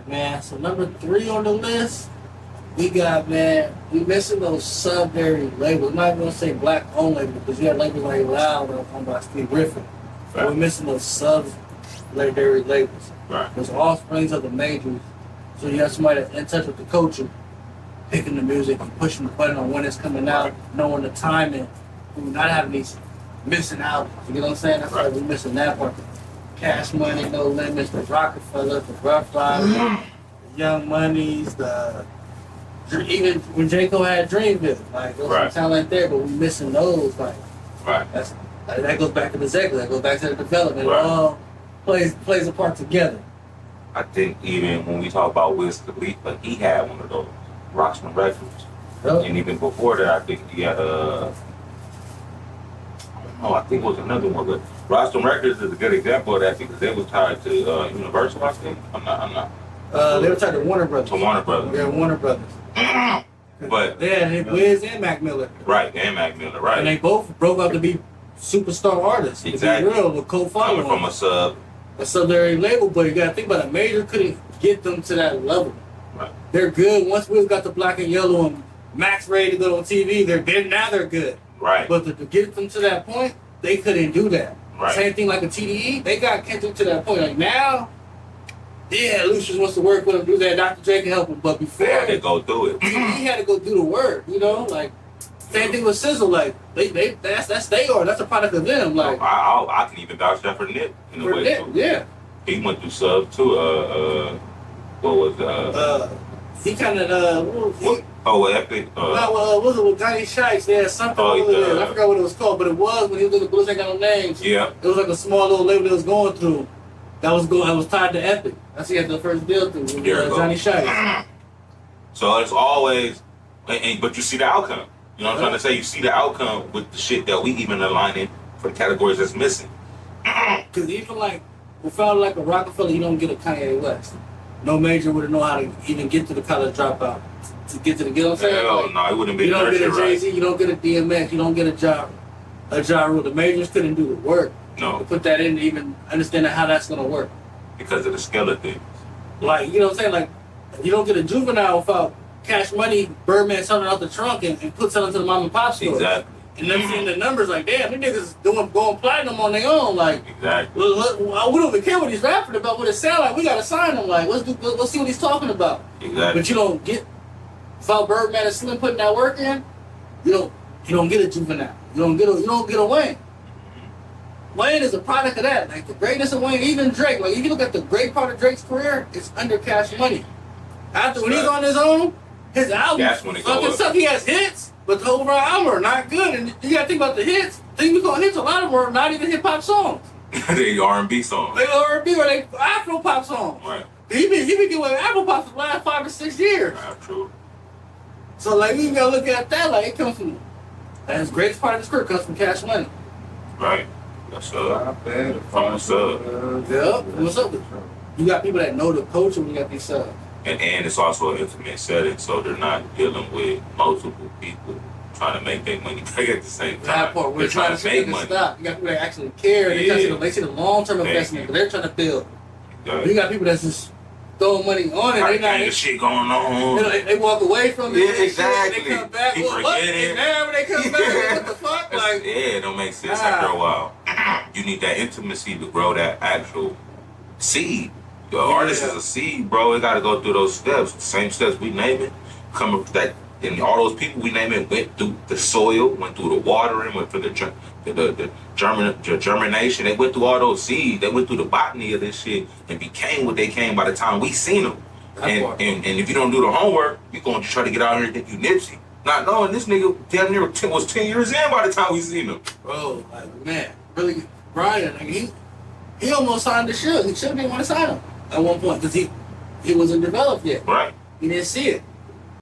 Man, so number 3 on the list, we got, man, we missing those sub-dairy labels. I'm not gonna say black-owned labels because you have labels like Loud that are owned by Steve Griffin. Right. We're missing those sub-dairy labels. Right. Those offsprings of the majors. So you have somebody that's in touch with the culture, picking the music and pushing the button on when it's coming out, knowing the timing. We're not having these missing albums. You know what I'm saying? That's why we're missing that part. Cash Money, No Limits, the Rockefeller, the Rough Riders, the Young Moneys, even when J.O.O.D had Dreamville, like there's some talent there, but we're missing those. Like, that goes back to the executive, that goes back to the development. It all plays a part together. I think even when we talk about Wiz Khalifa, he had one of those Rockstar Records, and even before that, I think he had I think it was another one, but Rockstar Records is a good example of that because they was tied to Universal, I think. I'm not. They were tied to Warner Brothers. Yeah, Warner Brothers. But Wiz and Mac Miller. Right, and Mac Miller, right. And they both broke out to be superstar artists. Exactly. To be real, with co-following. Coming from a sub-dairy label, but you gotta think about it. A major couldn't get them to that level. Right. They're good. Once Wiz got the black and yellow and Mac's ready to go on TV, they're good. Right. But to get them to that point, they couldn't do that. Right. Same thing like a TDE, they got Kendrick to that point. Like now, yeah, Lucius wants to work with him, do that. Dr. Dre can help him, but before they had to go through it. He had to go do the work. You know, like same thing with Sizzle. Like that's they are. That's a product of them. Like I can even vouch that for Nip in a way Nip, too. Yeah. He went through sub too. What was he kind of Epic. what was it with Johnny Shites? Yeah, something over there. I forgot what it was called, but it was when he was doing the Blues Ain't Got No Names. Yeah. It was like a small little label that was going through. That was tied to Epic. That's he had the first deal through with Johnny Shites. So it's always, but you see the outcome. You know what I'm trying to say? You see the outcome with the shit that we even aligning for the categories that's missing. Because even like, without like a Rockefeller, you don't get a Kanye West. No major would know how to even get to the college dropout. To get to the, you know what I'm saying? Hell no, it wouldn't be. You don't get a Jay-Z, you don't get a DMX, you don't get a Ja Rule. The majors couldn't do the work. No. To put that in to even understand how that's going to work. Because of the skeleton. Like, you know what I'm saying? Like, you don't get a Juvenile without Cash Money, Birdman selling out the trunk and selling to the mom and pop store. Exactly. And then seeing the numbers like, damn, these niggas going platinum on their own. Like, exactly. We don't even care what he's rapping about, what it sound like. We got to sign him. Like, let's see what he's talking about. Exactly. But you don't get, without Birdman and Slim putting that work in, you don't get a Juvenile. You don't get a Wayne. Wayne is a product of that. Like the greatness of Wayne, even Drake. Like if you look at the great part of Drake's career, it's under Cash Money. After when he's on his own, his albums fucking suck. He has hits, but the overall album are not good. And you gotta think about the hits. Things we call hits, a lot of them are not even hip hop songs. They R&B songs. They R&B or they Afro pop songs. Right. He been getting with Afro pop for the last 5 or 6 years. True. So like you gotta look at that. Like it comes from, and his greatest part of his career comes from Cash Money. Right. That's from the sub. Yeah. What's up with you? You got people that know the culture when you got these subs. And it's also an intimate setting, so they're not dealing with multiple people trying to make their money back at the same time. That part, we're trying to make money. Stop. You got people that actually care. They see the long-term investment, but they're trying to build. Exactly. You got people that's just throwing money on it. They got this shit going on. They walk away from it. Yeah, exactly. They come back. He forget it. And when they come back, what the fuck? Like, yeah, it don't make sense after a while. You need that intimacy to grow that actual seed. The artist is a seed, bro. It got to go through those steps. The same steps we name it. Come up that, and all those people we name it went through the soil, went through the watering, went through the germination. They went through all those seeds. They went through the botany of this shit and became what they came by the time we seen them. And if you don't do the homework, you're going to try to get out here and think you Nipsey. Not knowing this nigga damn near was 10 years in by the time we seen him. Bro, like, man, really, Brian, like, he almost signed the show. He should have didn't want to sign him at one point because he wasn't developed yet. Right. He didn't see it.